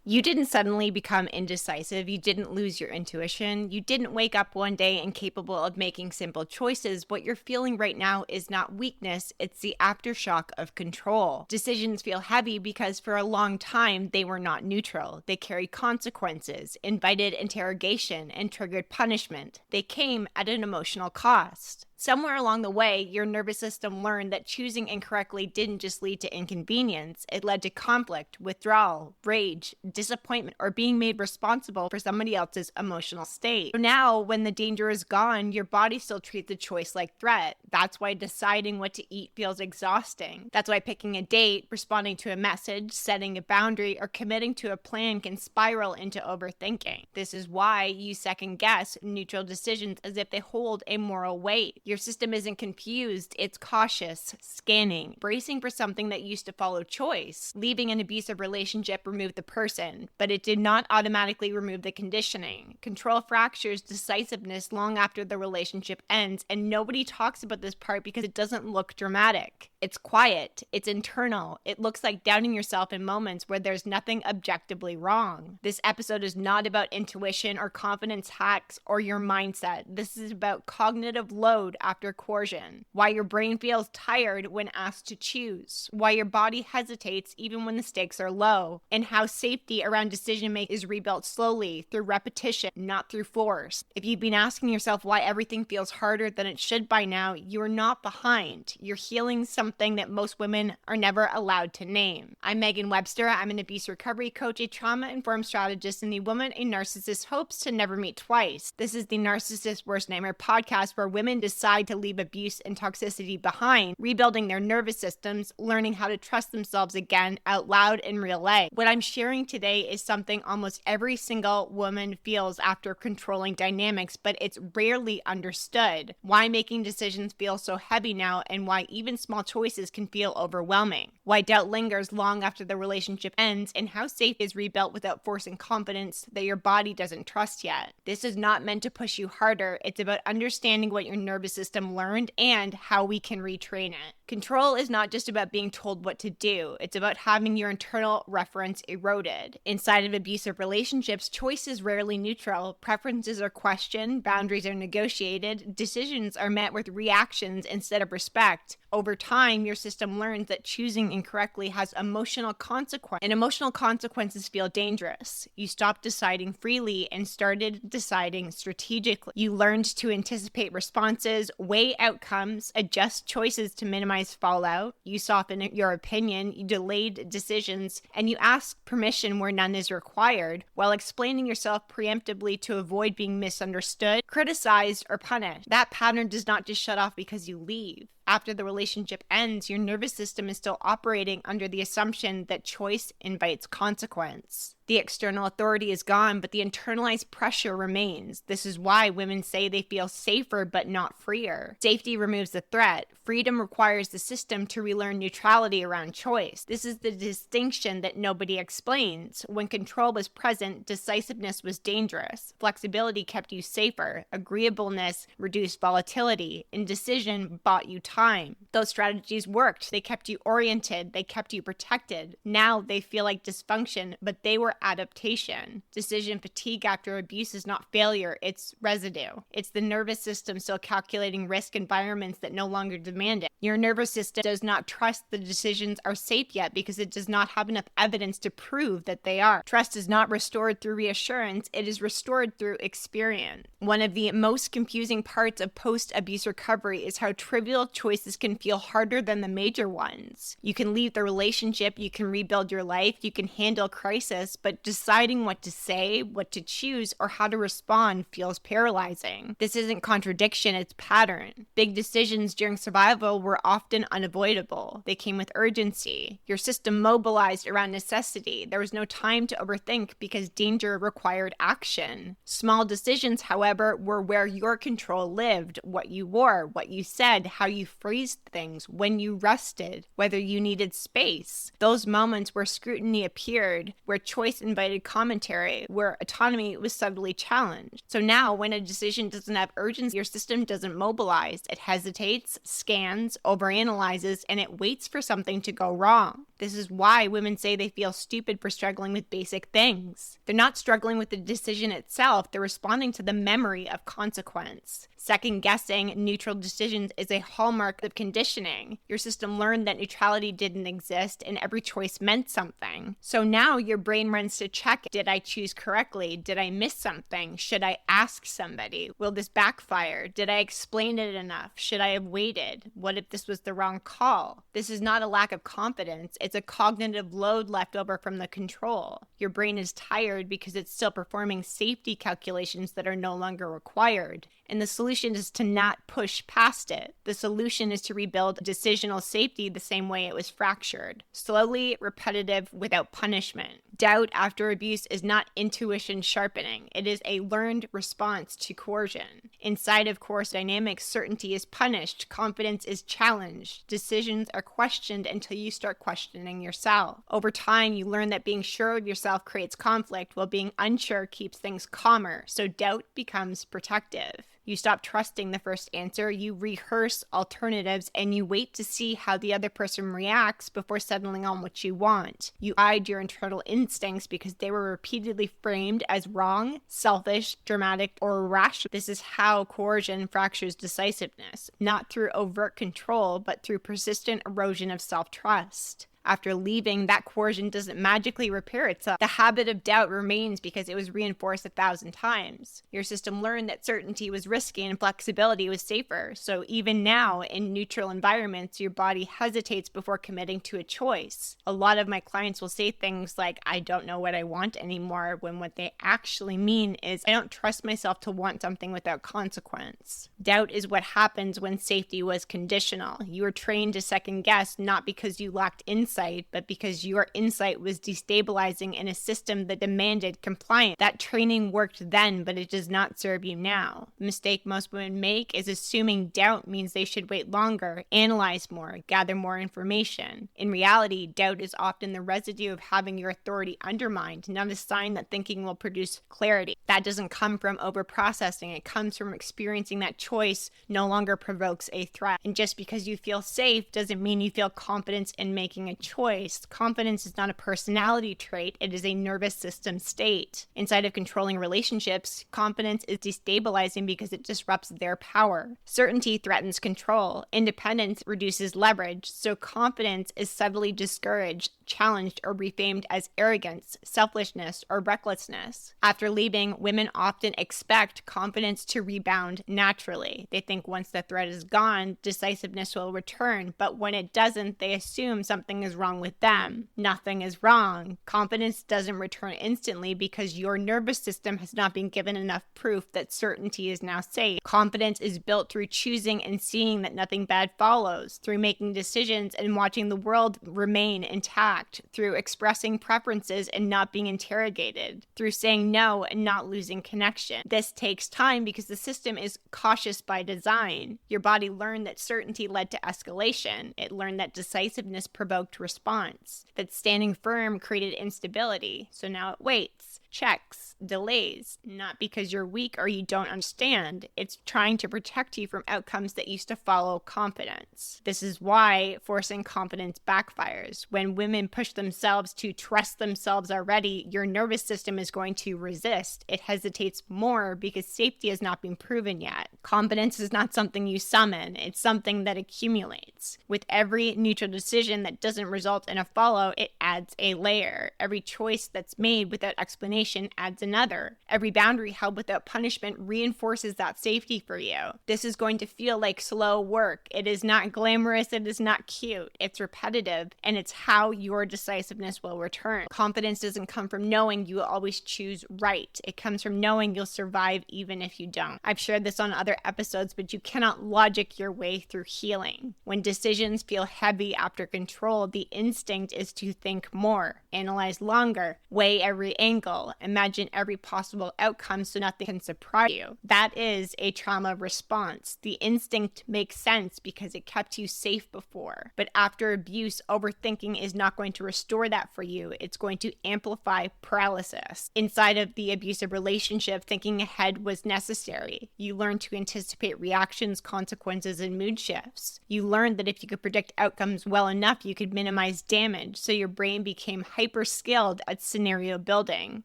You didn't suddenly become indecisive. You didn't lose your intuition. You didn't wake up one day incapable of making simple choices. What you're feeling right now is not weakness, it's the aftershock of control. Decisions feel heavy because for a long time they were not neutral. They carried consequences, invited interrogation, and triggered punishment. They came at an emotional cost. Somewhere along the way, your nervous system learned that choosing incorrectly didn't just lead to inconvenience, it led to conflict, withdrawal, rage, disappointment, or being made responsible for somebody else's emotional state. So now, when the danger is gone, your body still treats the choice like threat. That's why deciding what to eat feels exhausting. That's why picking a date, responding to a message, setting a boundary, or committing to a plan can spiral into overthinking. This is why you second guess neutral decisions as if they hold a moral weight. Your system isn't confused, it's cautious, scanning, bracing for something that used to follow choice. Leaving an abusive relationship removed the person, but it did not automatically remove the conditioning. Control fractures decisiveness long after the relationship ends, and nobody talks about this part because it doesn't look dramatic. It's quiet, it's internal, it looks like doubting yourself in moments where there's nothing objectively wrong. This episode is not about intuition or confidence hacks or your mindset. This is about cognitive load after coercion, why your brain feels tired when asked to choose, why your body hesitates even when the stakes are low, and how safety around decision making is rebuilt slowly through repetition, not through force. If you've been asking yourself why everything feels harder than it should by now, you are not behind. You're healing something that most women are never allowed to name. I'm Megan Webster. I'm an abuse recovery coach, a trauma-informed strategist, and the woman a narcissist hopes to never meet twice. This is the Narcissist Worst Nightmare podcast, where women decide to leave abuse and toxicity behind, rebuilding their nervous systems, learning how to trust themselves again out loud in real life. What I'm sharing today is something almost every single woman feels after controlling dynamics, but it's rarely understood. Why making decisions feel so heavy now, and why even small choices can feel overwhelming. Why doubt lingers long after the relationship ends, and how safe is rebuilt without forcing confidence that your body doesn't trust yet. This is not meant to push you harder. It's about understanding what your nervous system learned and how we can retrain it. Control is not just about being told what to do. It's about having your internal reference eroded. Inside of abusive relationships, choice is rarely neutral. Preferences are questioned, boundaries are negotiated, decisions are met with reactions instead of respect. Over time, your system learns that choosing incorrectly has emotional consequences, and emotional consequences feel dangerous. You stopped deciding freely and started deciding strategically. You learned to anticipate responses, weigh outcomes, adjust choices to minimize fallout. You softened your opinion, you delayed decisions, and you asked permission where none is required, while explaining yourself preemptively to avoid being misunderstood, criticized, or punished. That pattern does not just shut off because you leave. After the relationship ends, your nervous system is still operating under the assumption that choice invites consequence. The external authority is gone, but the internalized pressure remains. This is why women say they feel safer but not freer. Safety removes the threat. Freedom requires the system to relearn neutrality around choice. This is the distinction that nobody explains. When control was present, decisiveness was dangerous. Flexibility kept you safer. Agreeableness reduced volatility. Indecision bought you time. Those strategies worked. They kept you oriented. They kept you protected. Now they feel like dysfunction, but they were adaptation. Decision fatigue after abuse is not failure, it's residue. It's the nervous system still calculating risk environments that no longer demand it. Your nervous system does not trust the decisions are safe yet because it does not have enough evidence to prove that they are. Trust is not restored through reassurance, it is restored through experience. One of the most confusing parts of post-abuse recovery is how trivial choices can feel harder than the major ones. You can leave the relationship, you can rebuild your life, you can handle crisis, but deciding what to say, what to choose, or how to respond feels paralyzing. This isn't contradiction, it's pattern. Big decisions during survival were often unavoidable. They came with urgency. Your system mobilized around necessity. There was no time to overthink because danger required action. Small decisions, however, were where your control lived. What you wore, what you said, how you phrased things, when you rested, whether you needed space. Those moments where scrutiny appeared, where choice invited commentary, where autonomy was subtly challenged. So now, when a decision doesn't have urgency, your system doesn't mobilize. It hesitates, scans, overanalyzes, and it waits for something to go wrong. This is why women say they feel stupid for struggling with basic things. They're not struggling with the decision itself, they're responding to the memory of consequence. Second-guessing neutral decisions is a hallmark of conditioning. Your system learned that neutrality didn't exist and every choice meant something. So now your brain runs to check, did I choose correctly? Did I miss something? Should I ask somebody? Will this backfire? Did I explain it enough? Should I have waited? What if this was the wrong call? This is not a lack of confidence. It's a cognitive load left over from the control. Your brain is tired because it's still performing safety calculations that are no longer required. And the solution is to not push past it. The solution is to rebuild decisional safety the same way it was fractured. Slowly, repetitive, without punishment. Doubt after abuse is not intuition sharpening. It is a learned response to coercion. Inside of coerced dynamics, certainty is punished. Confidence is challenged. Decisions are questioned until you start questioning yourself. Over time, you learn that being sure of yourself creates conflict, while being unsure keeps things calmer. So doubt becomes protective. You stop trusting the first answer, you rehearse alternatives, and you wait to see how the other person reacts before settling on what you want. You hide your internal instincts because they were repeatedly framed as wrong, selfish, dramatic, or irrational. This is how coercion fractures decisiveness, not through overt control, but through persistent erosion of self-trust. After leaving, that coercion doesn't magically repair itself. The habit of doubt remains because it was reinforced 1,000 times. Your system learned that certainty was risky and flexibility was safer. So even now, in neutral environments, your body hesitates before committing to a choice. A lot of my clients will say things like, I don't know what I want anymore, when what they actually mean is, I don't trust myself to want something without consequence. Doubt is what happens when safety was conditional. You were trained to second guess, not because you lacked insight, but because your insight was destabilizing in a system that demanded compliance. That training worked then, but it does not serve you now. The mistake most women make is assuming doubt means they should wait longer, analyze more, gather more information. In reality, doubt is often the residue of having your authority undermined, not a sign that thinking will produce clarity. That doesn't come from overprocessing. It comes from experiencing that choice no longer provokes a threat. And just because you feel safe doesn't mean you feel confidence in making a choice. Confidence is not a personality trait, it is a nervous system state. Inside of controlling relationships, confidence is destabilizing because it disrupts their power. Certainty threatens control. Independence reduces leverage, so confidence is subtly discouraged, challenged, or refamed as arrogance, selfishness, or recklessness. After leaving, women often expect confidence to rebound naturally. They think once the threat is gone, decisiveness will return, but when it doesn't, they assume something is wrong with them. Nothing is wrong. Confidence doesn't return instantly because your nervous system has not been given enough proof that certainty is now safe. Confidence is built through choosing and seeing that nothing bad follows, through making decisions and watching the world remain intact, through expressing preferences and not being interrogated, through saying no and not losing connection. This takes time because the system is cautious by design. Your body learned that certainty led to escalation. It learned that decisiveness provoked response, that standing firm created instability. So now it waits, checks, delays, not because you're weak or you don't understand. It's trying to protect you from outcomes that used to follow confidence. This is why forcing confidence backfires. When women push themselves to trust themselves already, your nervous system is going to resist. It hesitates more because safety has not been proven yet. Confidence is not something you summon. It's something that accumulates. With every neutral decision that doesn't result in a follow, it adds a layer. Every choice that's made without explanation adds another. Every boundary held without punishment reinforces that safety for you. This is going to feel like slow work. It is not glamorous. It is not cute. It's repetitive, and it's how your decisiveness will return. Confidence doesn't come from knowing you will always choose right. It comes from knowing you'll survive even if you don't. I've shared this on other episodes, but you cannot logic your way through healing. When decisions feel heavy after control, the instinct is to think more, analyze longer, weigh every angle, imagine every possible outcome so nothing can surprise you. That is a trauma response. The instinct makes sense because it kept you safe before. But after abuse, overthinking is not going to restore that for you. It's going to amplify paralysis. Inside of the abusive relationship, thinking ahead was necessary. You learned to anticipate reactions, consequences, and mood shifts. You learned that if you could predict outcomes well enough, you could minimize minimize damage, so your brain became hyper skilled at scenario building.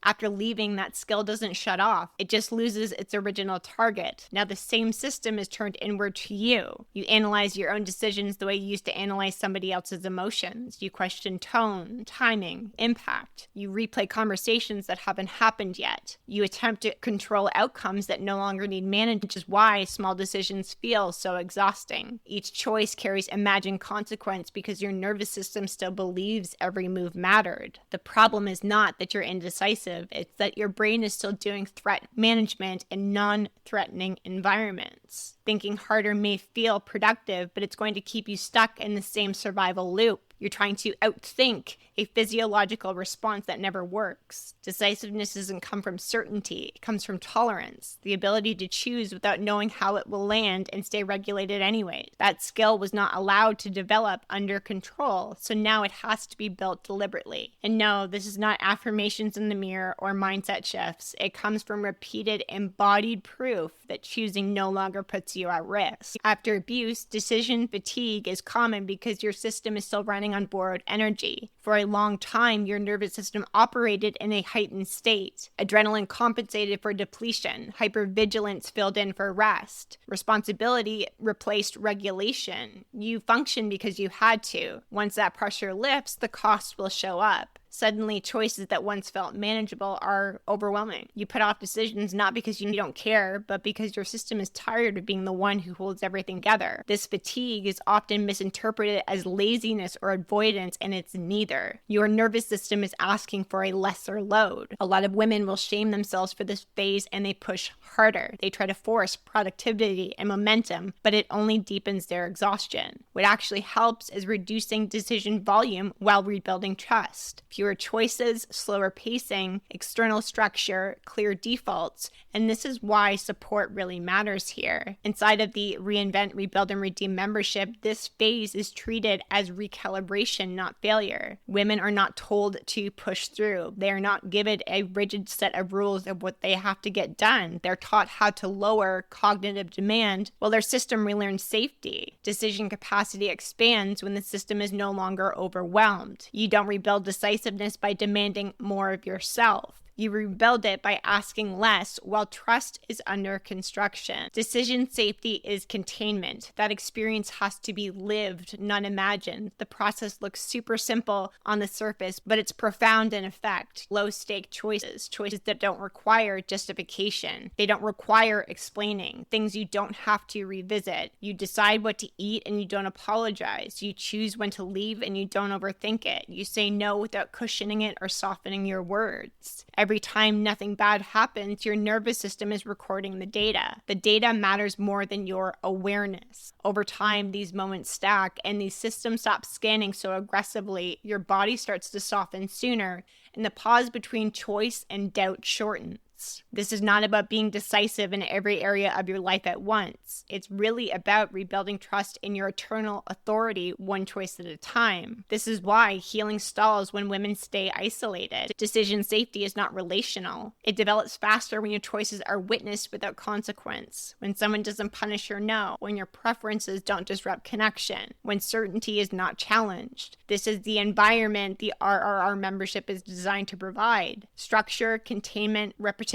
After leaving, that skill doesn't shut off. It just loses its original target. Now the same system is turned inward to you. You analyze your own decisions the way you used to analyze somebody else's emotions. You question tone, timing, impact. You replay conversations that haven't happened yet. You attempt to control outcomes that no longer need management, which is why small decisions feel so exhausting. Each choice carries imagined consequence because your nervous system still believes every move mattered. The problem is not that you're indecisive, it's that your brain is still doing threat management in non-threatening environments. Thinking harder may feel productive, but it's going to keep you stuck in the same survival loop. You're trying to outthink a physiological response that never works. Decisiveness doesn't come from certainty. It comes from tolerance, the ability to choose without knowing how it will land and stay regulated anyway. That skill was not allowed to develop under control, so now it has to be built deliberately. And no, this is not affirmations in the mirror or mindset shifts. It comes from repeated embodied proof that choosing no longer puts you at risk. After abuse, decision fatigue is common because your system is still running on borrowed energy. For a long time, your nervous system operated in a heightened state. Adrenaline compensated for depletion. Hypervigilance filled in for rest. Responsibility replaced regulation. You function because you had to. Once that pressure lifts, the cost will show up. Suddenly, choices that once felt manageable are overwhelming. You put off decisions not because you don't care, but because your system is tired of being the one who holds everything together. This fatigue is often misinterpreted as laziness or avoidance, and it's neither. Your nervous system is asking for a lesser load. A lot of women will shame themselves for this phase and they push harder. They try to force productivity and momentum, but it only deepens their exhaustion. What actually helps is reducing decision volume while rebuilding trust. Fewer choices, slower pacing, external structure, clear defaults, and this is why support really matters here. Inside of the Reinvent, Rebuild, and Redeem membership, this phase is treated as recalibration, not failure. Women are not told to push through. They are not given a rigid set of rules of what they have to get done. They're taught how to lower cognitive demand while their system relearns safety. Decision capacity expands when the system is no longer overwhelmed. You don't rebuild decisiveness by demanding more of yourself. You rebuild it by asking less while trust is under construction. Decision safety is containment. That experience has to be lived, not imagined. The process looks super simple on the surface, but it's profound in effect. Low-stake choices that don't require justification. They don't require explaining. Things you don't have to revisit. You decide what to eat and you don't apologize. You choose when to leave and you don't overthink it. You say no without cushioning it or softening your words. Every time nothing bad happens, your nervous system is recording the data. The data matters more than your awareness. Over time, these moments stack and these systems stop scanning so aggressively. Your body starts to soften sooner, and the pause between choice and doubt shortens. This is not about being decisive in every area of your life at once. It's really about rebuilding trust in your eternal authority, one choice at a time. This is why healing stalls when women stay isolated. Decision safety is not relational. It develops faster when your choices are witnessed without consequence, when someone doesn't punish your no, when your preferences don't disrupt connection, when certainty is not challenged. This is the environment the RRR membership is designed to provide. Structure, containment, repetition,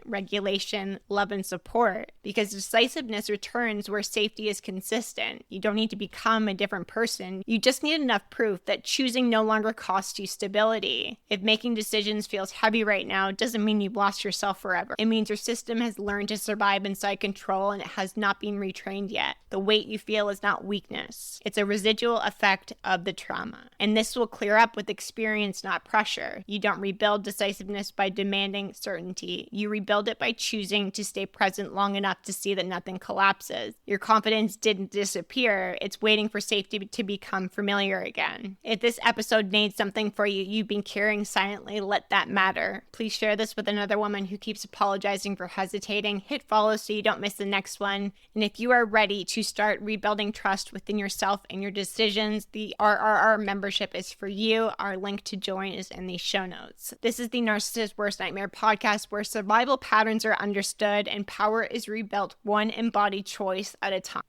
regulation, love, and support. Because decisiveness returns where safety is consistent. You don't need to become a different person. You just need enough proof that choosing no longer costs you stability. If making decisions feels heavy right now, it doesn't mean you've lost yourself forever. It means your system has learned to survive inside control and it has not been retrained yet. The weight you feel is not weakness. It's a residual effect of the trauma. And this will clear up with experience, not pressure. You don't rebuild decisiveness by demanding certainty. You rebuild it by choosing to stay present long enough to see that nothing collapses. Your confidence didn't disappear. It's waiting for safety to become familiar again. If this episode needs something for you you've been carrying silently, let that matter. Please share this with another woman who keeps apologizing for hesitating. Hit follow so you don't miss the next one. And if you are ready to start rebuilding trust within yourself and your decisions, the RRR membership is for you. Our link to join is in the show notes. This is the Narcissist's Worst Nightmare podcast, where survival patterns are understood and power is rebuilt one embodied choice at a time.